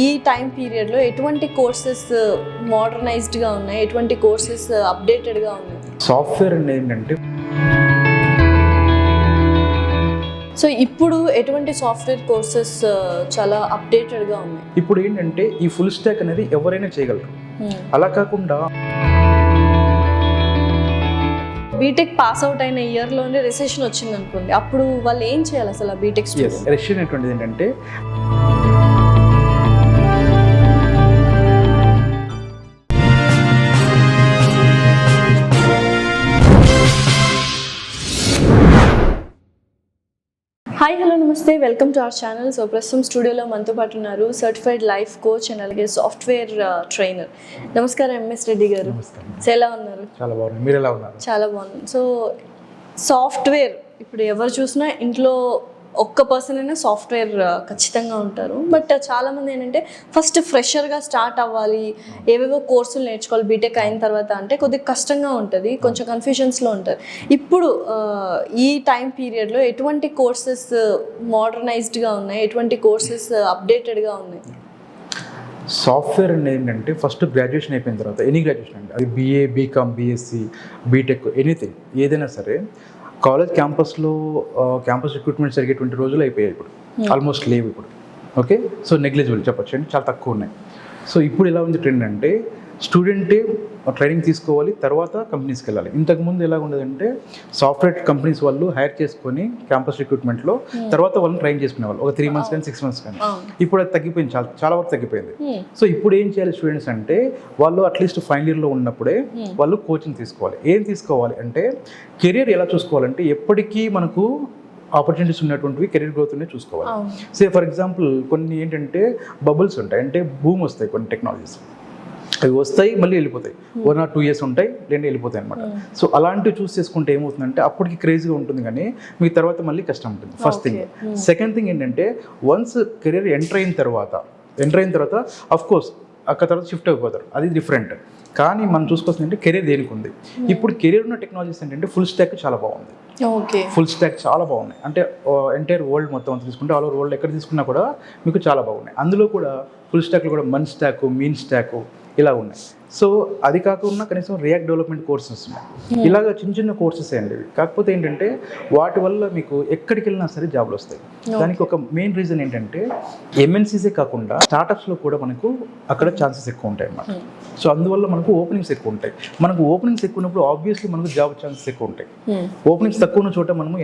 ఈ టైం పీరియడ్లో ఎటువంటి కోర్సెస్ మోడర్నైజ్డ్గా ఉన్నాయి, ఎటువంటి కోర్సెస్ అప్డేటెడ్గా ఉన్నాయి? సాఫ్ట్వేర్ అనేది ఏంటంటే సో ఇప్పుడు ఎటువంటి సాఫ్ట్వేర్ కోర్సెస్ చాలా అప్డేటెడ్గా ఉన్నాయి? ఇప్పుడు ఏంటంటే ఈ ఫుల్ స్టాక్ అనేది ఎవరైనా చేయగలరు. అలా కాకుండా బీటెక్ పాస్ అవుట్ అయిన ఇయర్లోనే రిసెషన్ వచ్చింది అనుకోండి, అప్పుడు వాళ్ళు ఏం చేయాలి అసలు? ఆ బీటెక్ రెషన్ అటువంటిది ఏంటంటే హాయ్ హలో నమస్తే, welcome to our channel. So ప్రస్తుతం స్టూడియోలో మనతో పాటు ఉన్నారు సర్టిఫైడ్ లైఫ్ కోచ్ అండ్ అలాగే సాఫ్ట్వేర్ ట్రైనర్. నమస్కారం ఎంఎస్ రెడ్డి గారు. సో ఎలా ఉన్నారు? చాలా బాగుంది. మీరు ఎలా ఉన్నారు? చాలా బాగుంది. సో సాఫ్ట్వేర్ ఇప్పుడు ఎవరు చూసినా ఇంట్లో ఒక్క పర్సన్ అయినా సాఫ్ట్వేర్ ఖచ్చితంగా ఉంటారు. బట్ చాలామంది ఏంటంటే ఫస్ట్ ఫ్రెషర్గా స్టార్ట్ అవ్వాలి, ఏవేవో కోర్సులు నేర్చుకోవాలి బీటెక్ అయిన తర్వాత అంటే కొద్దిగా కష్టంగా ఉంటుంది, కొంచెం కన్ఫ్యూజన్స్లో ఉంటుంది. ఇప్పుడు ఈ టైం పీరియడ్లో ఎటువంటి కోర్సెస్ మోడర్నైజ్డ్గా ఉన్నాయి, ఎటువంటి కోర్సెస్ అప్డేటెడ్గా ఉన్నాయి? సాఫ్ట్వేర్ అనేది ఏంటంటే ఫస్ట్ గ్రాడ్యుయేషన్ అయిపోయిన తర్వాత ఎనీ గ్రాడ్యుయేషన్ అండి, అది BA, BCom, BSc, BTech, anything ఏదైనా సరే కాలేజ్ క్యాంపస్లో క్యాంపస్ రిక్రూట్మెంట్ జరిగేటువంటి రోజులు అయిపోయాయి. ఇప్పుడు ఆల్మోస్ట్ లేవు ఇప్పుడు. ఓకే, సో నెగ్లిజిబుల్ చెప్పొచ్చు అండి, చాలా తక్కువ ఉన్నాయి. సో ఇప్పుడు ఎలా ఉంది ట్రెండ్ అంటే స్టూడెంటే ట్రైనింగ్ తీసుకోవాలి, తర్వాత కంపెనీస్కి వెళ్ళాలి. ఇంతకుముందు ఎలా ఉండదంటే సాఫ్ట్వేర్ కంపెనీస్ వాళ్ళు హైర్ చేసుకొని క్యాంపస్ రిక్రూట్మెంట్లో తర్వాత వాళ్ళని ట్రైన్ చేసుకునేవాళ్ళు, ఒక 3 months కానీ 6 months కానీ. ఇప్పుడు అది తగ్గిపోయింది, చాలా వరకు తగ్గిపోయింది. సో ఇప్పుడు ఏం చేయాలి స్టూడెంట్స్ అంటే వాళ్ళు అట్లీస్ట్ ఫైనల్ ఇయర్లో ఉన్నప్పుడే వాళ్ళు కోచింగ్ తీసుకోవాలి. ఏం తీసుకోవాలి అంటే కెరియర్ ఎలా చూసుకోవాలంటే ఎప్పటికీ మనకు ఆపర్చునిటీస్ ఉన్నటువంటివి కెరీర్ గ్రోత్ ఉన్నాయి చూసుకోవాలి. సే ఫర్ ఎగ్జాంపుల్ కొన్ని ఏంటంటే బబుల్స్ ఉంటాయి, అంటే భూమి వస్తాయి కొన్ని టెక్నాలజీస్, అవి వస్తాయి మళ్ళీ వెళ్ళిపోతాయి, 1 or 2 years ఉంటాయి, లేదంటే వెళ్ళిపోతాయి అనమాట. సో అలాంటివి చూస్ చేసుకుంటే ఏమవుతుందంటే అప్పటికి క్రేజీగా ఉంటుంది కానీ మీకు తర్వాత మళ్ళీ కష్టం ఉంటుంది. First thing. సెకండ్ థింగ్ ఏంటంటే వన్స్ కెరీర్ ఎంటర్ అయిన తర్వాత అఫ్ కోర్స్ అక్కడ తర్వాత షిఫ్ట్ అయిపోతారు, అది డిఫరెంట్. కానీ మనం చూసుకోవాల్సిందంటే కెరీర్ దేనికి ఉంది. ఇప్పుడు కెరీర్ ఉన్న టెక్నాలజీస్ ఏంటంటే ఫుల్ స్టాక్ చాలా బాగుంది. ఫుల్ స్టాక్ చాలా బాగున్నాయి, అంటే ఎంటైర్ వరల్డ్ మొత్తం అంతా తీసుకుంటే ఆల్ ఓవర్ వరల్డ్ ఎక్కడ తీసుకున్నా కూడా మీకు చాలా బాగున్నాయి. అందులో కూడా ఫుల్ స్టాక్లో కూడా మన్ స్టాక్, మీన్ స్టాక్ ఇలా ఉన్నాయి. సో అది కాకుండా కనీసం రియాక్ట్ డెవలప్మెంట్ కోర్సెస్ ఉన్నాయి. ఇలాగ చిన్న కోర్సెస్ అండి ఇవి. కాకపోతే ఏంటంటే వాటి వల్ల మీకు ఎక్కడికి వెళ్ళినా సరే జాబ్లు వస్తాయి. దానికి ఒక మెయిన్ రీజన్ ఏంటంటే ఎంఎన్సీసే కాకుండా స్టార్టప్స్లో కూడా మనకు అక్కడ ఛాన్సెస్ ఎక్కువ ఉంటాయి అన్నమాట. సో అందువల్ల మనకు ఓపెనింగ్స్ ఎక్కువ ఉంటాయి. మనకు ఓపెనింగ్స్ ఎక్కువ ఉన్నప్పుడు ఆబ్వియస్లీ మనకు జాబ్ ఛాన్సెస్ ఎక్కువ ఉంటాయి. ఓపెనింగ్స్ తక్కువ ఉన్న చోట మనము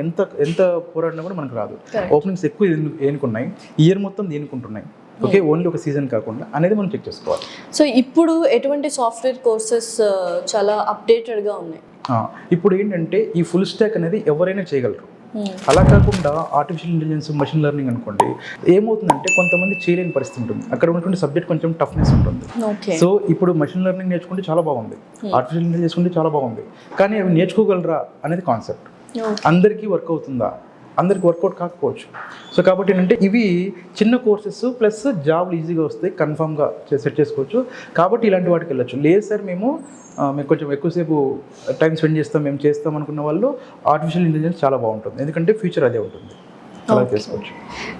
ఎంత పోరాడినా కూడా మనకు రాదు. ఓపెనింగ్స్ ఎక్కువ ఎన్నుకున్నాయి, ఇయర్ మొత్తం దేనికుంటున్నాయి, ఓకే, ఓన్లీ ఒక సీజన్ కాకుండా అనేది మనం చెక్ చేసుకోవాలి. సో ఇప్పుడు ఎటువంటి సాఫ్ట్వేర్ కోర్సెస్ చాలా అప్డేటెడ్గా ఉన్నాయి? ఇప్పుడు ఏంటంటే ఈ ఫుల్ స్టాక్ అనేది ఎవరైనా చేయగలరు. అలా కాకుండా ఆర్టిఫిషియల్ ఇంటెలిజెన్స్, మెషిన్ లెర్నింగ్ అనుకోండి, ఏమవుతుందంటే కొంతమంది చేయలేని పరిస్థితి ఉంటుంది, అక్కడ ఉన్నటువంటి సబ్జెక్ట్ కొంచెం టఫ్నెస్ ఉంటుంది. సో ఇప్పుడు మెషిన్ లెర్నింగ్ నేర్చుకుంటే చాలా బాగుంది, ఆర్టిఫిషియల్ ఇంటెలిజెన్స్ నేర్చుకుంటే చాలా బాగుంది, కానీ అవి నేర్చుకోగలరా అనేది కాన్సెప్ట్. అందరికీ వర్క్ అవుతుందా? అందరికి వర్కౌట్ కాకపోవచ్చు. సో కాబట్టి ఏంటంటే ఇవి చిన్న కోర్సెస్ ప్లస్ జాబ్లు ఈజీగా వస్తాయి, కన్ఫామ్గా సెట్ చేసుకోవచ్చు. కాబట్టి ఇలాంటి వాటికి వెళ్ళొచ్చు. లేదు సార్ మేము కొంచెం ఎక్కువసేపు టైం స్పెండ్ చేస్తాం, మేము చేస్తాం అనుకున్న వాళ్ళు ఆర్టిఫిషియల్ ఇంటెలిజెన్స్ చాలా బాగుంటుంది, ఎందుకంటే ఫ్యూచర్ అదే ఉంటుంది, అలా చేసుకోవచ్చు.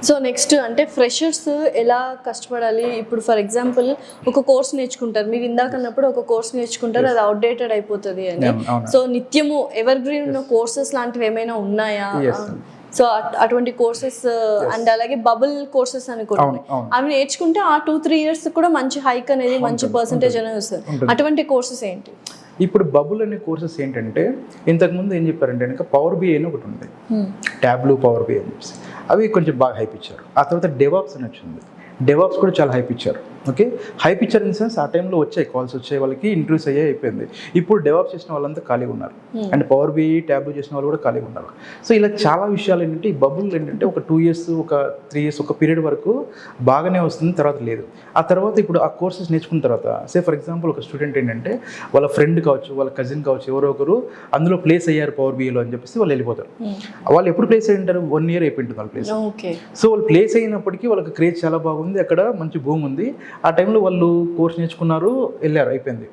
సో నెక్స్ట్ అంటే ఫ్రెషర్స్ ఎలా కష్టపడాలి? ఇప్పుడు ఫర్ ఎగ్జాంపుల్ ఒక కోర్స్ నేర్చుకుంటారు, మీరు ఇందాక అన్నప్పుడు ఒక కోర్స్ నేర్చుకుంటారు, అది అవుట్డేటెడ్ అయిపోతుంది అని. సో నిత్యము ఎవర్ గ్రీన్ ఉన్న కోర్సెస్ లాంటివి ఏమైనా ఉన్నాయా? సో అటువంటి కోర్సెస్ అండ్ అలాగే బబుల్ కోర్సెస్ అనుకోండి, అవి నేర్చుకుంటే ఆ 2-3 years కూడా మంచి హైక్ అనేది, మంచి పర్సంటేజ్ అనేది వస్తుంది. అటువంటి కోర్సెస్ ఏంటి? ఇప్పుడు బబుల్ అనే కోర్సెస్ ఏంటంటే ఇంతకుముందు ఏం చెప్పారంటే కనుక పవర్ బిఐ అని ఒకటి ఉంది, ట్యాబ్లూ పవర్ బిఐ అని చెప్పేసి, అవి కొంచెం బాగా హైప్ ఇచ్చారు. ఆ తర్వాత డెవాప్స్ అని వచ్చింది, డెవాప్స్ కూడా చాలా హైప్ ఇచ్చారు. ఓకే, హైప్ ఇచ్చారు ఇన్ సెన్స్ ఆ టైంలో వచ్చాయి కాల్స్, వచ్చాయి వాళ్ళకి ఇంటర్వ్యూస్ అయిపోయింది. ఇప్పుడు డెవాప్స్ చేసిన వాళ్ళంతా ఖాళీగా ఉన్నారు, అండ్ పవర్ బిఐ, ట్యాబ్లూ చేసిన వాళ్ళు కూడా ఖాళీగా ఉన్నారు. సో ఇలా చాలా విషయాలు ఏంటంటే ఈ బబుల్ ఏంటంటే ఒక 2 years, ఒక 3 years ఒక పీరియడ్ వరకు బాగానే వస్తుంది, తర్వాత లేదు. ఆ తర్వాత ఇప్పుడు ఆ కోర్సెస్ నేర్చుకున్న తర్వాత సే ఫర్ ఎగ్జాంపుల్ ఒక స్టూడెంట్ ఏంటంటే వాళ్ళ ఫ్రెండ్ కావచ్చు, వాళ్ళ కజిన్ కావచ్చు, ఎవరో ఒకరు అందులో ప్లేస్ అయ్యారు పవర్ బిఐలో అని చెప్పేసి వాళ్ళు వెళ్ళిపోతారు. వాళ్ళు ఎప్పుడు ప్లేస్ అయ్యి ఉంటారు? 1 year అయిపోయింటుంది వాళ్ళ ప్లేస్. సో వాళ్ళు ప్లేస్ అయినప్పటికీ వాళ్ళకి క్రేజ్ చాలా బాగుంది, అక్కడ మంచి భూమి ఉంది, ఆ టైంలో వాళ్ళు కోర్స్ నేర్చుకున్నారు, వెళ్ళారు, అయిపోయింది.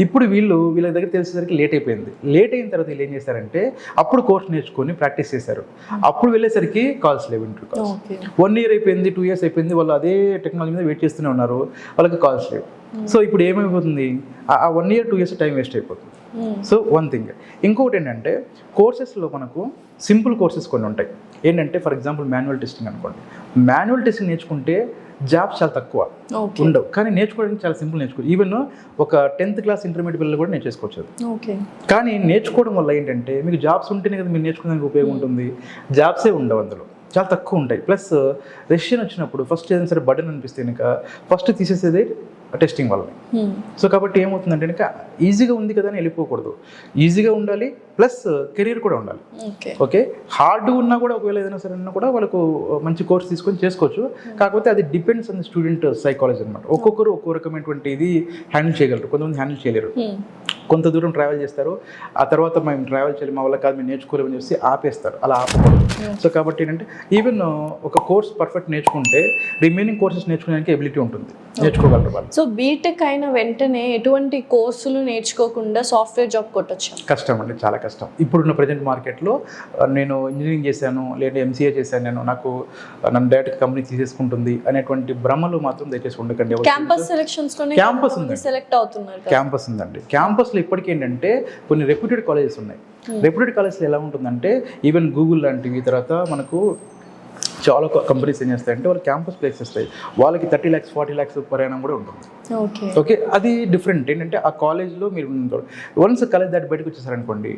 ఇప్పుడు వీళ్ళ దగ్గర తెలిసేసరికి లేట్ అయిపోయింది. లేట్ అయిన తర్వాత వీళ్ళు ఏం చేశారంటే అప్పుడు కోర్స్ నేర్చుకొని ప్రాక్టీస్ చేశారు. అప్పుడు వెళ్ళేసరికి కాల్స్ లేవు, ఇంటర్ కాల్స్. 1 year అయిపోయింది, 2 years అయిపోయింది, వాళ్ళు అదే టెక్నాలజీ మీద వెయిట్ చేస్తూనే ఉన్నారు, వాళ్ళకి కాల్స్ లేవు. సో ఇప్పుడు ఏమైపోతుంది, ఆ 1 year 2 years టైం వేస్ట్ అయిపోతుంది. So one thing. ఇంకొకటి ఏంటంటే కోర్సెస్లో మనకు సింపుల్ కోర్సెస్ కొన్ని ఉంటాయి. ఏంటంటే ఫర్ ఎగ్జాంపుల్ మాన్యువల్ టెస్టింగ్ అనుకోండి. మాన్యువల్ టెస్టింగ్ నేర్చుకుంటే జాబ్స్ చాలా తక్కువ ఉండవు, కానీ నేర్చుకోవడానికి చాలా సింపుల్ నేర్చుకోవచ్చు. ఈవెన్ ఒక 10th class ఇంటర్మీడియట్ పిల్లలు కూడా నేర్చేసుకోవచ్చు. కానీ నేర్చుకోవడం వల్ల ఏంటంటే మీకు జాబ్స్ ఉంటేనే కదా మీరు నేర్చుకోవడానికి ఉపయోగం ఉంటుంది. జాబ్సే ఉండవు, అందులో చాలా తక్కువ ఉంటాయి. ప్లస్ రెసిషన్ వచ్చినప్పుడు ఫస్ట్ ఏదైనా సరే బటన్ అనిపిస్తే కనుక ఫస్ట్ తీసేసేది టెస్టింగ్ వల్లనే. సో కాబట్టి ఏమవుతుందంటే కనుక ఈజీగా ఉంది కదా అని వెళ్ళిపోకూడదు, ఈజీగా ఉండాలి, ప్లస్ కెరీర్ కూడా ఉండాలి. ఓకే, హార్డ్ ఉన్నా కూడా ఒకవేళ ఏదైనా సరే ఉన్నా కూడా వాళ్ళకు మంచి కోర్స్ తీసుకొని చేసుకోవచ్చు. కాకపోతే అది depends on the student psychology అనమాట. ఒక్కొక్కరు ఒక్కో రకమైనటువంటి ఇది హ్యాండిల్ చేయగలరు, కొంతమంది హ్యాండిల్ చేయలేరు. కొంత దూరం ట్రావెల్ చేస్తారు, ఆ తర్వాత మేము ట్రావెల్ చేయాలి, మా వల్ల కాదు, మేము నేర్చుకోలేమని చెప్పి ఆపేస్తారు. అలా ఆపకూడదు. సో కాబట్టి ఏంటంటే ఈవెన్ ఒక కోర్స్ పర్ఫెక్ట్ నేర్చుకుంటే రిమైనింగ్ కోర్సెస్ నేర్చుకోవడానికి ఎబిలిటీ ఉంటుంది, నేర్చుకోగలరు వాళ్ళు. సో బీటెక్ అయిన వెంటనే ఎటువంటి కోర్సులు నేర్చుకోకుండా సాఫ్ట్వేర్ జాబ్ కొట్టచ్చు? కష్టం అండి, చాలా కష్టం. ఇప్పుడున్న ప్రజెంట్ మార్కెట్లో నేను ఇంజనీరింగ్ చేశాను లేదా ఎంసీఏ చేశాను, నాకు నన్ను డైరెక్ట్ కంపెనీ తీసేసుకుంటుంది అనేటువంటి భ్రమలు మాత్రం దయచేసి ఉండకండి. క్యాంపస్ సెలక్షన్స్ క్యాంపస్ ఉంది, సెలెక్ట్ అవుతున్నారు. క్యాంపస్ ఉందండి. క్యాంపస్లో ఇప్పటికీ ఏంటంటే కొన్ని రెప్యూటెడ్ కాలేజెస్ ఉన్నాయి. రెప్యూటెడ్ కాలేజ్లో ఎలా ఉంటుందంటే ఈవెన్ గూగుల్ లాంటివి, తర్వాత మనకు చాలా కంపెనీస్ ఏం చేస్తాయంటే వాళ్ళు క్యాంపస్ ప్లేస్ ఇస్తాయి, వాళ్ళకి 30 lakhs 40 lakhs పర్ యానం కూడా ఉంటుంది. ఓకే, అది డిఫరెంట్. ఏంటంటే ఆ కాలేజ్లో మీరు వన్స్ కాలేజ్ దాటి బయటకు వచ్చేసారనుకోండి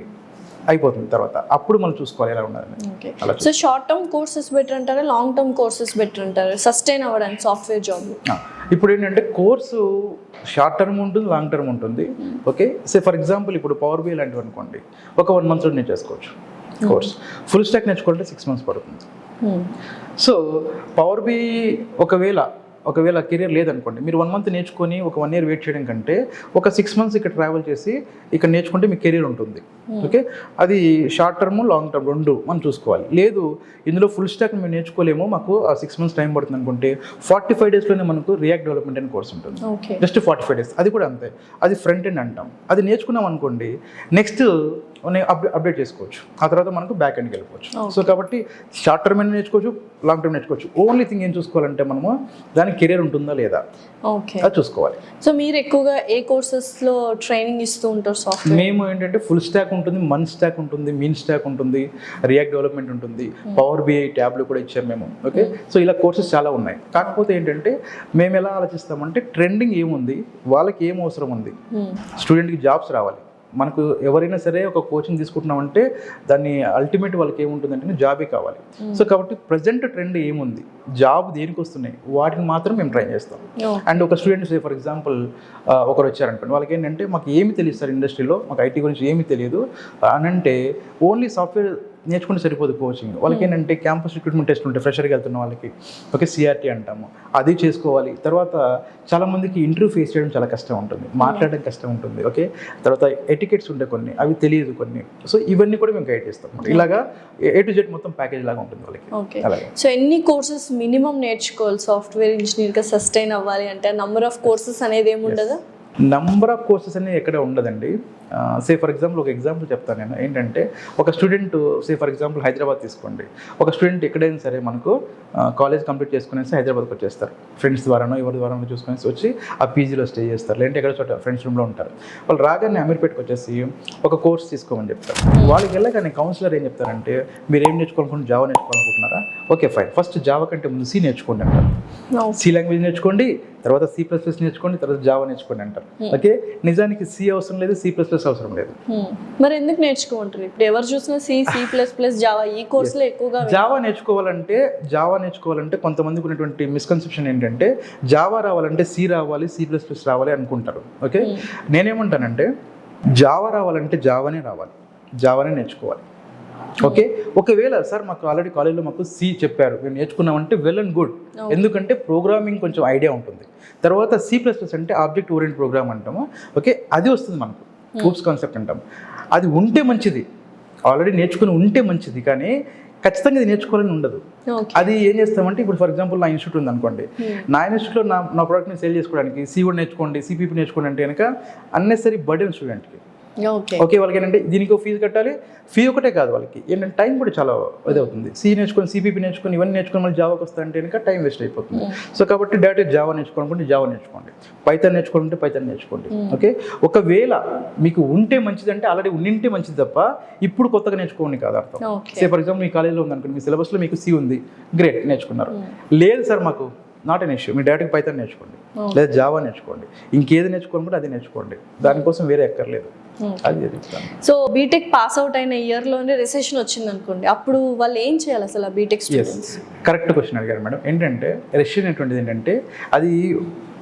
అయిపోతుంది, తర్వాత అప్పుడు మనం చూసుకోవాలి ఎలా ఉండాలి. So short term courses better అంటారా, లాంగ్ టర్మ్ కోర్సెస్ బెటర్ అంటారా సస్టైన్ అవ్వడానికి సాఫ్ట్వేర్ జాబ్? ఇప్పుడు ఏంటంటే కోర్సు షార్ట్ టర్మ్ ఉంటుంది, లాంగ్ టర్మ్ ఉంటుంది. ఓకే, సే ఫర్ ఎగ్జాంపుల్ ఇప్పుడు పవర్ బిఐ లాంటివి అనుకోండి, ఒక 1 month నేను చేసుకోవచ్చు కోర్స్. ఫుల్ స్టాక్ నేర్చుకోవాలంటే 6 months పడుతుంది. సో పవర్ బి ఒకవేళ కెరీర్ లేదనుకోండి, మీరు 1 month నేర్చుకొని ఒక 1 year వెయిట్ చేయడం కంటే ఒక 6 months ఇక్కడ ట్రావెల్ చేసి ఇక్కడ నేర్చుకుంటే మీకు కెరీర్ ఉంటుంది. ఓకే, అది షార్ట్ టర్మ్ లాంగ్ టర్మ్ రెండు మనం చూసుకోవాలి. లేదు ఇందులో ఫుల్ స్టాక్ మేము నేర్చుకోలేము, మాకు ఆ 6 months టైం పడుతుంది అనుకుంటే 45 daysలోనే మనకు రియాక్ట్ డెవలప్మెంట్ అనే కోర్స్ ఉంటుంది. జస్ట్ 45 days, అది కూడా అంతే. అది ఫ్రంట్ ఎండ్ అంటాం. అది నేర్చుకున్నాం అనుకోండి, నెక్స్ట్ అప్డేట్ చేసుకోవచ్చు, ఆ తర్వాత మనకు బ్యాక్ ఎండ్కి వెళ్ళిపోవచ్చు. సో కాబట్టి షార్ట్ టర్మ్ అయినా నేర్చుకోవచ్చు, లాంగ్ టర్మ్ నేర్చుకోవచ్చు. ఓన్లీ థింగ్ ఏం చూసుకోవాలంటే మనము దానికి కెరీర్ ఉంటుందా లేదా అది చూసుకోవాలి. సో మీరు ఎక్కువగా ఏ కోర్సెస్లో ట్రైనింగ్ ఇస్తూ ఉంటారు సాఫ్ట్వేర్? మేము ఏంటంటే ఫుల్ స్టాక్ ఉంటుంది, మన్ స్టాక్ ఉంటుంది, మీన్ స్టాక్ ఉంటుంది, రియాక్ట్ డెవలప్మెంట్ ఉంటుంది, పవర్ బిఐ ట్యాబ్లు కూడా ఇచ్చాము మేము. ఓకే, సో ఇలా కోర్సెస్ చాలా ఉన్నాయి. కాకపోతే ఏంటంటే మేము ఎలా ఆలోచిస్తామంటే ట్రెండింగ్ ఏముంది, వాళ్ళకి ఏం అవసరం ఉంది, స్టూడెంట్కి జాబ్స్ రావాలి. మనకు ఎవరైనా సరే ఒక కోచింగ్ తీసుకుంటున్నామంటే దాన్ని అల్టిమేట్ వాళ్ళకి ఏముంటుందంటే జాబే కావాలి. సో కాబట్టి ప్రజెంట్ ట్రెండ్ ఏముంది, జాబ్ దేనికి వస్తున్నాయి, వాటిని మాత్రం మేము ట్రై చేస్తాం. అండ్ ఒక స్టూడెంట్స్ ఫర్ ఎగ్జాంపుల్ ఒకరు వచ్చారనుకోండి, వాళ్ళకి ఏంటంటే మాకు ఏమి తెలియదు సార్ ఇండస్ట్రీలో, మాకు ఐటీ గురించి ఏమీ తెలియదు అని అంటే ఓన్లీ సాఫ్ట్వేర్ నేర్చుకుంటే సరిపోదు కోచింగ్. వాళ్ళకి ఏంటంటే క్యాంపస్ రిక్రూట్మెంట్ టెస్ట్ ఉంటాయి, ఫ్రెషర్కి వెళ్తున్న వాళ్ళకి. ఓకే, సిఆర్టీ అంటాము, అది చేసుకోవాలి. తర్వాత చాలామందికి ఇంటర్వ్యూ ఫేస్ చేయడం చాలా కష్టం ఉంటుంది, మాట్లాడడం కష్టం ఉంటుంది. ఓకే, తర్వాత ఎటికెట్స్ ఉంటాయి కొన్ని, అవి తెలియదు కొన్ని. సో ఇవన్నీ కూడా మేము గైడ్ చేస్తాం. ఇలాగా A to Z మొత్తం ప్యాకేజ్ లాగా ఉంటుంది వాళ్ళకి. అలాగే. సో ఎన్ని కోర్సెస్ మినిమం నేర్చుకోవాలి సాఫ్ట్వేర్ ఇంజనీర్గా సస్టైన్ అవ్వాలి అంటే? నంబర్ ఆఫ్ కోర్సెస్ అనేది ఏమి ఉండదా? నంబర్ ఆఫ్ కోర్సెస్ అనేది ఎక్కడ ఉండదండి. సే ఫర్ ఎగ్జాంపుల్ ఒక ఎగ్జాంపుల్ చెప్తాను నేను. ఏంటంటే ఒక student say for example Hyderabad తీసుకోండి. ఒక స్టూడెంట్ ఎక్కడైనా సరే మనకు కాలేజ్ కంప్లీట్ చేసుకునేసి హైదరాబాద్కి వచ్చేస్తారు, ఫ్రెండ్స్ ద్వారానో ఎవరి ద్వారానో చూసుకునేసి వచ్చి ఆ పీజీలో స్టే చేస్తారు, లేదంటే ఎక్కడ చోట ఫ్రెండ్స్ రూమ్లో ఉంటారు. వాళ్ళు రాగానే అమీర్పేటకి వచ్చేసి ఒక కోర్స్ తీసుకోమని చెప్తారు. వాళ్ళకి వెళ్ళగానే కౌన్సిలర్ ఏం చెప్తారంటే మీరు ఏం నేర్చుకోవాలనుకుంటే జావా నేర్చుకోవాలనుకుంటున్నారా, ఓకే ఫైన్, ఫస్ట్ జావా కంటే ముందు సి నేర్చుకోండి అంటారు. సి లాంగ్వేజ్ నేర్చుకోండి, తర్వాత C++ నేర్చుకోండి, తర్వాత జావా నేర్చుకోండి అంటారు. ఓకే, నిజానికి సి అవసరం లేదు, C++ అవసరం లేదు. మరి ఎందుకు నేర్చుకుంటారు? ఇప్పుడు ఎవరు చూసినా C++, జావా ఈ కోర్సులో ఎక్కువగా జావా నేర్చుకోవాలంటే కొంతమందికి ఉన్నటువంటి మిస్కన్సెప్షన్ ఏంటంటే జావా రావాలంటే సి రావాలి, C++ రావాలి అనుకుంటారు. ఓకే, నేనేమంటానంటే జావా రావాలంటే జావానే నేర్చుకోవాలి. ఓకే, ఒకవేళ సార్ మాకు ఆల్రెడీ కాలేజ్లో మాకు సి చెప్పారు, మేము నేర్చుకున్నామంటే వెల్ అండ్ గుడ్. ఎందుకంటే ప్రోగ్రామింగ్ కొంచెం ఐడియా ఉంటుంది. తర్వాత C++ అంటే ఆబ్జెక్ట్ ఓరియంటెడ్ ప్రోగ్రామ్ అంటాము. ఓకే, అది వస్తుంది మనకు, ప్రూఫ్స్ కాన్సెప్ట్ అంటాం. అది ఉంటే మంచిది, ఆల్రెడీ నేర్చుకుని ఉంటే మంచిది. కానీ ఖచ్చితంగా ఇది నేర్చుకోవాలని ఉండదు. ఓకే. అది ఏం చేస్తామంటే ఇప్పుడు ఫర్ ఎగ్జాంపుల్ నా ఇన్స్టిట్యూట్ ఉంది అనుకోండి, నా ఇన్స్టిట్యూట్లో నా ప్రోడక్ట్ని సేల్ చేసుకోవడానికి సి కూడా నేర్చుకోండి, సిపిపి నేర్చుకోండి అంటే కనుక అన్నెసరీ బర్డెన్ స్టూడెంట్కి. ఓకే. ఓకే, వాళ్ళకి ఏంటంటే దీనికి ఫీజు కట్టాలి, ఫీ ఒకటే కాదు వాళ్ళకి ఏంటంటే టైం కూడా చాలా ఇది అవుతుంది. సి నేర్చుకొని సిపిపి నేర్చుకొని ఇవన్నీ నేర్చుకొని మళ్ళీ జావాకి వస్తాయంటే కనుక టైం వేస్ట్ అయిపోతుంది. సో కాబట్టి డైరెక్ట్ జావా నేర్చుకోవాలనుకుంటే జావా నేర్చుకోండి, పైథాన్ నేర్చుకోవాలంటే పైథాన్ నేర్చుకోండి. ఓకే, ఒకవేళ మీకు ఉంటే మంచిదంటే ఆల్రెడీ ఉండింటే మంచిది తప్ప ఇప్పుడు కొత్తగా నేర్చుకోండి కాదు అర్థం. సే ఫర్ ఎగ్జాంపుల్ మీ కాలేజ్లో ఉందనుకోండి, మీ సిలబస్లో మీకు సి ఉంది, గ్రేట్ నేర్చుకున్నారు. లేదు సార్ మాకు నాట్ ఎన్ ఇష్యూ, మీరు డైరెక్ట్గా పైథాన్ నేర్చుకోండి లేదా జావా నేర్చుకోండి, ఇంకేది నేర్చుకోవాలనుకుంటే అది నేర్చుకోండి, దానికోసం వేరే ఎక్కర్లేదు. అది చెప్తాను. సో బీటెక్ పాస్ అవుట్ అయిన ఇయర్లోనే రిసెషన్ వచ్చింది అనుకోండి, అప్పుడు వాళ్ళు ఏం చేయాలి అసలు బీటెక్ స్టూడెంట్స్? కరెక్ట్ క్వశ్చన్ అడిగారు మేడం. ఏంటంటే రెసిషన్ అనేటువంటిది ఏంటంటే అది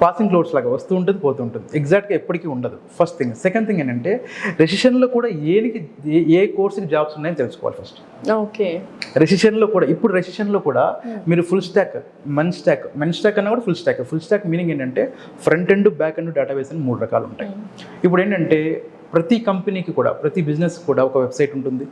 పాసింగ్ క్లౌడ్స్ లాగా వస్తూ ఉంటుంది పోతూ ఉంటుంది, ఎగ్జాక్ట్గా ఎప్పటికీ ఉండదు. First thing. సెకండ్ థింగ్ ఏంటంటే రెసిషన్లో కూడా ఏ కోర్స్కి జాబ్స్ ఉన్నాయని తెలుసుకోవాలి ఫస్ట్. ఓకే. రెసిషన్లో కూడా ఇప్పుడు రెసిషన్లో కూడా మీరు ఫుల్ స్టాక్, మెన్ స్టాక్ అన్నా కూడా ఫుల్ స్టాక్ మీనింగ్ ఏంటంటే front end, back end, database అని 3 రకాలు ఉంటాయి. ఇప్పుడు ఏంటంటే ప్రతి కంపెనీకి కూడా ప్రతి బిజినెస్ కూడా ఒక వెబ్సైట్ ఉంటుంది.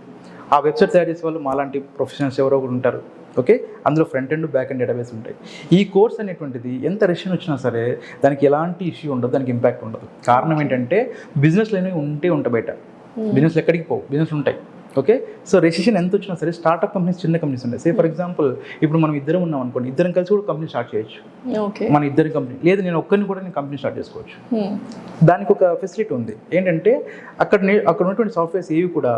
ఆ వెబ్సైట్ తయారు చేసే వాళ్ళు మాలాంటి ప్రొఫెషనల్స్ ఎవరో ఒకరు ఉంటారు. ఓకే, అందులో front end, back end, database ఉంటాయి. ఈ కోర్స్ అనేటువంటిది ఎంత రెసిషన్ వచ్చినా సరే దానికి ఎలాంటి ఇష్యూ ఉండదు, దానికి ఇంపాక్ట్ ఉండదు. కారణం ఏంటంటే బిజినెస్లు అనేవి ఉంటాయి బయట, బిజినెస్లు ఎక్కడికి పోవు, బిజినెస్ ఉంటాయి. ఓకే, సో రెసిషన్ ఎంత వచ్చినా సరే స్టార్ట్అప్ కంపెనీస్, చిన్న కంపెనీస్ ఉంటాయి. సే ఫర్ ఎగ్జాంపుల్ ఇప్పుడు మనం ఇద్దరం ఉన్నాం అనుకోండి, ఇద్దరం కలిసి కూడా కంపెనీ స్టార్ట్ చేయొచ్చు. ఓకే. మన ఇద్దరి కంపెనీ లేదు, నేను ఒక్కరిని కూడా నేను కంపెనీ స్టార్ట్ చేసుకోవచ్చు. దానికి ఒక ఫెసిలిటీ ఉంది. ఏంటంటే అక్కడ ఉన్నటువంటి సాఫ్ట్వేర్స్ ఏవి కూడా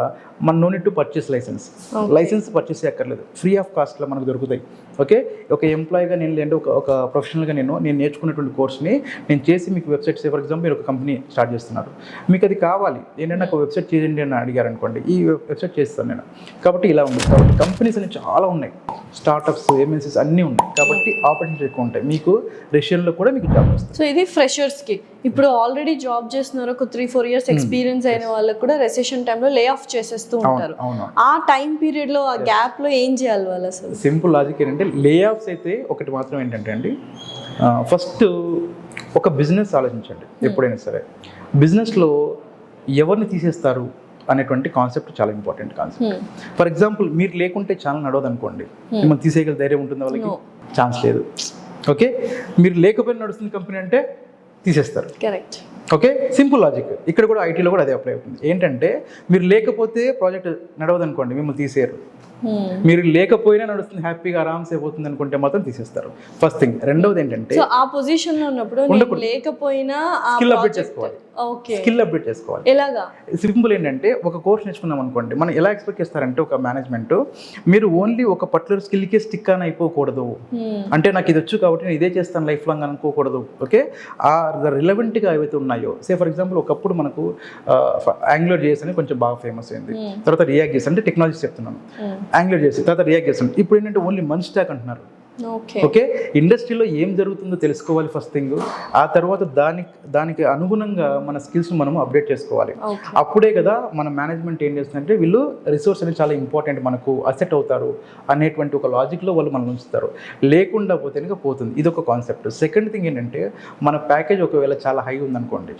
మన no need to purchase license purchase చేయక్కర్లేదు, ఫ్రీ ఆఫ్ కాస్ట్లో మనకు దొరుకుతాయి. ఓకే, ఒక ఎంప్లాయీగా నేను లేదంటే ఒక ప్రొఫెషనల్గా నేను నేర్చుకున్నటువంటి కోర్స్ని నేను చేసి మీకు వెబ్సైట్, సే ఫర్ ఎగ్జాంపుల్ మీరు ఒక కంపెనీ స్టార్ట్ చేస్తున్నారు, మీకు అది కావాలి ఏంటంటే నాకు వెబ్సైట్ చేయండి అని అడిగారు అనుకోండి, ఈ వెబ్సైట్ చేస్తాను నేను. కాబట్టి ఇలా ఉంది. కాబట్టి కంపెనీస్ అనేవి చాలా ఉన్నాయి, స్టార్టప్స్, ఎంఎన్సీస్ అన్నీ ఉన్నాయి. కాబట్టి ఆపర్చునిటీ ఎక్కువ ఉంటాయి. మీకు రెషియన్లో కూడా మీకు జాబ్ వస్తుంది. సో ఇది ఫ్రెషర్స్కి. ఇప్పుడు ఆల్రెడీ జాబ్ చేస్తున్నారు, ఒక 3-4 years ఎక్స్పీరియన్స్ అయిన వాళ్ళకి కూడా రెసెషన్ టైంలో లే ఆఫ్ చేసేస్తూ ఉంటారు. ఆ టైం పీరియడ్లో, ఆ గ్యాప్లో ఏం చేయాలి వాళ్ళు అసలు? సింపుల్ లాజిక్ ఏంటంటే లే ఆఫ్స్ అయితే ఒకటి మాత్రం ఏంటంటే అండి, ఫస్ట్ ఒక బిజినెస్ ఆలోచించండి. ఎప్పుడైనా సరే బిజినెస్లో ఎవరిని తీసేస్తారు అనేటువంటి కాన్సెప్ట్ చాలా ఇంపార్టెంట్ కాన్సెప్ట్. ఫర్ ఎగ్జాంపుల్ మీరు లేకుంటే ఛానల్ నడవదు అనుకోండి, మిమ్మల్ని తీసేయగల ధైర్యం ఉంటుంది వాళ్ళకి? ఛాన్స్ లేదు. ఓకే, మీరు లేకపోయినా నడుస్తుంది కంపెనీ అంటే తీసేస్తారు. కరెక్ట్. Okay, simple logic. ఇక్కడ కూడా ఐటీలో కూడా అదే అప్లై అవుతుంది. ఏంటంటే మీరు లేకపోతే ప్రాజెక్ట్ నడవదు అనుకోండి, మిమ్మల్ని తీసేయరు. మీరు లేకపోయినా నడుస్తుంది, హ్యాపీగా ఆరామ్స్ అయిపోతుంది అనుకుంటే మాత్రం తీసేస్తారు. First thing. రెండవది ఏంటంటే ఆ పొజిషన్ లో ఉన్నప్పుడు లేకపోయినా స్కిల్ అప్డేట్ చేసుకోవాలి. ఓకే, స్కిల్ అప్డేట్ చేసుకోవాలి. ఎలాగా? సింపుల్ ఏంటంటే ఒక కోర్స్ నేర్చుకున్నాం అనుకోండి, మనం ఎలా ఎక్స్పెక్ట్ చేస్తారంటే ఒక మేనేజ్మెంట్ మీరు ఓన్లీ ఒక పర్టికులర్ స్కిల్కే స్టిక్ అని అయిపోకూడదు. అంటే నాకు ఇది వచ్చు కాబట్టి నేను ఇదే చేస్తాను లైఫ్ లాంగ్ అనుకోకూడదు. ఓకే, ఆ రిలవెంట్గా ఏవైతే ఉన్నాయో, సే ఫర్ ఎగ్జాంపుల్ ఒకప్పుడు మనకు యాంగులర్ JS అని కొంచెం బాగా ఫేమస్ అయింది. తర్వాత రియాక్ట్ JS అంటే టెక్నాలజీ చెప్తున్నాను, యాంగులర్ JS తర్వాత రియాక్ట్ JS. ఇప్పుడు ఏంటంటే ఓన్లీ మన్ స్టాక్ అంటున్నారు. ఓకే, ఇండస్ట్రీలో ఏం జరుగుతుందో తెలుసుకోవాలి ఫస్ట్ థింగ్. ఆ తర్వాత దానికి అనుగుణంగా మన స్కిల్స్ మనం అప్డేట్ చేసుకోవాలి. అప్పుడే కదా మన మేనేజ్మెంట్ ఏం చేస్తుందంటే వీళ్ళు రిసోర్స్ అనేది చాలా ఇంపార్టెంట్, మనకు అసెట్ అవుతారు అనేటువంటి ఒక లాజిక్లో వాళ్ళు మనం ఉంచుతారు. లేకుండా పోతే కనుక పోతుంది. ఇది ఒక కాన్సెప్ట్. సెకండ్ థింగ్ ఏంటంటే మన ప్యాకేజ్ ఒకవేళ చాలా హై ఉందనుకోండి,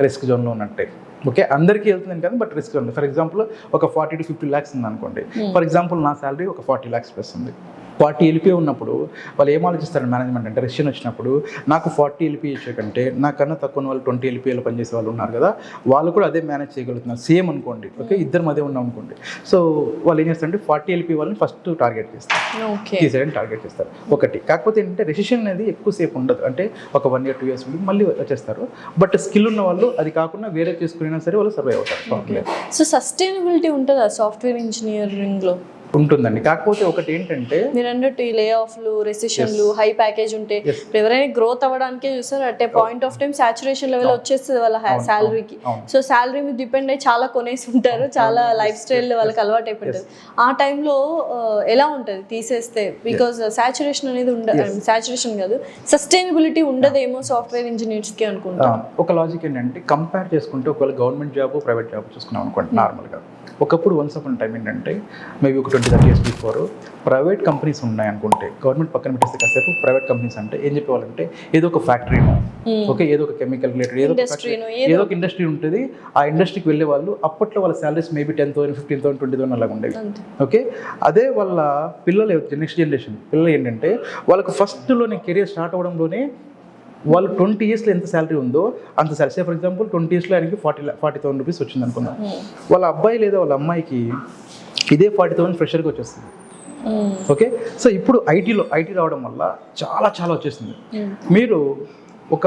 రిస్క్ జోన్లో ఉన్నట్టే. ఓకే, అందరికీ వెళ్తుంది కానీ బట్ రిస్క్ ఉంది. ఫర్ ఎగ్జాంపుల్ ఒక 40 to 50 lakhs ఉంది అనుకోండి. ఫర్ ఎగ్జాంపుల్ నా శాలరీ ఒక 40 lakhs ప్లస్ ఉంది. 40 LPA ఉన్నప్పుడు వాళ్ళు ఏం ఆలోచిస్తారు మేనేజ్మెంట్ అంటే, రెసిషన్ వచ్చినప్పుడు నాకు 40 LPA ఇచ్చే కంటే నాకన్నా తక్కువ వాళ్ళు 20 LPAలో పనిచేసే వాళ్ళు ఉన్నారు కదా, వాళ్ళు కూడా అదే మేనేజ్ చేయగలుగుతున్నారు సేమ్ అనుకోండి. ఓకే, ఇద్దరు అదే ఉన్నాం అనుకోండి. సో వాళ్ళు ఏం చేస్తారంటే 40 LPA వాళ్ళని ఫస్ట్ టార్గెట్ చేస్తారు, తీసేయడానికి టార్గెట్ చేస్తారు. ఒకటి. కాకపోతే ఏంటంటే రెసిషన్ అనేది ఎక్కువసేపు ఉండదు, అంటే ఒక 1 year 2 years ఉండి మళ్ళీ వచ్చేస్తారు. బట్ స్కిల్ ఉన్న వాళ్ళు అది కాకుండా వేరే చేసుకున్నా సరే వాళ్ళు సర్వైవ్ అవుతారు. సో సస్టైనబిలిటీ ఉంటుందా సాఫ్ట్వేర్ ఇంజనీరింగ్లో? ఉంటుందండి. కాకపోతే ఒకటి ఏంటంటే మీరు అన్నట్టు ఈ లే ఆఫ్లు, రెసిషన్లు, హై ప్యాకేజ్ ఉంటే ఎవరైనా గ్రోత్ అవ్వడానికే చూస్తారు. At a point of time saturation level వచ్చేస్తుంది వాళ్ళ శాలరీకి. సో శాలరీ మీద డిపెండ్ అయ్యి చాలా కొనేసి ఉంటారు, చాలా లైఫ్ స్టైల్ వాళ్ళకి అలవాటు అయిపోతుంది. ఆ టైంలో ఎలా ఉంటుంది తీసేస్తే? బికాజ్ సాచురేషన్ అనేది సాచురేషన్ కాదు, సస్టైనబిలిటీ ఉండదేమో సాఫ్ట్వేర్ ఇంజనీర్స్కి అనుకుంటా. ఒక లాజిక్ ఏంటంటే కంపేర్ చేసుకుంటే ఒకవేళ గవర్నమెంట్ జాబ్, ప్రైవేట్ జాబ్ చూసుకున్నాం అనుకోండి, నార్మల్గా ఒకప్పుడు వన్స్ అపాన్ టైం ఏంటంటే మేబీ ఒక 20-30 years బిఫోర్ ప్రైవేట్ కంపెనీస్ ఉన్నాయి అనుకుంటే, గవర్నమెంట్ పక్కన పెట్టేస్తే కాసేపు ప్రైవేట్ కంపెనీస్ అంటే ఏం చెప్పేవాళ్ళంటే ఏదో ఒక ఫ్యాక్టరీనో ఓకే ఏదో ఒక కెమికల్ రిలేటెడ్ ఏదో ఒక ఇండస్ట్రీ ఉంటుంది. ఆ ఇండస్ట్రీకి వెళ్ళే వాళ్ళు అప్పట్లో వాళ్ళ శాలరీస్ మేబీ 10,000, 15,000, 20,000 అలాగ ఉండేవి. ఓకే అదే వాళ్ళ పిల్లలు నెక్స్ట్ జనరేషన్ పిల్లలు ఏంటంటే వాళ్ళకు ఫస్ట్లోనే కెరియర్ స్టార్ట్ అవ్వడంలోనే వాళ్ళు 20 yearsలో ఎంత శాలరీ ఉందో అంత శాలరీ. సే ఫర్ ఎగ్జాంపుల్ 20 yearsలో ఆయనకి 40,000 రూపీస్ వచ్చింది అనుకున్నాం. వాళ్ళ అబ్బాయి లేదా వాళ్ళ అమ్మాయికి ఇదే 40,000 ఫ్రెషర్గా వచ్చేస్తుంది. ఓకే సో ఇప్పుడు ఐటీ రావడం వల్ల చాలా చాలా వచ్చేసింది. మీరు ఒక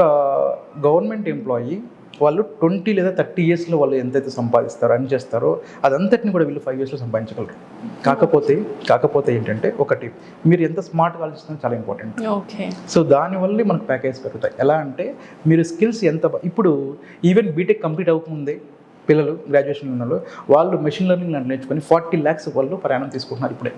గవర్నమెంట్ ఎంప్లాయీ వాళ్ళు 20 లేదా 30 yearsలో వాళ్ళు ఎంతైతే సంపాదిస్తారో అని చేస్తారో అదంతటిని కూడా వీళ్ళు 5 yearsలో సంపాదించగలరు. కాకపోతే ఏంటంటే ఒకటి మీరు ఎంత స్మార్ట్గా ఆలోచిస్తున్నా చాలా ఇంపార్టెంట్. ఓకే సో దానివల్లే మనకు ప్యాకేజ్ పెరుగుతాయి. ఎలా అంటే మీరు స్కిల్స్ ఇప్పుడు ఈవెన్ బీటెక్ కంప్లీట్ అవ్వకముందే పిల్లలు గ్రాడ్యుయేషన్ ఉన్న వాళ్ళు మెషిన్ లెర్నింగ్ నేర్చుకొని 40 lakhs వాళ్ళు ప్రయాణం తీసుకుంటున్నారు ఇప్పుడే.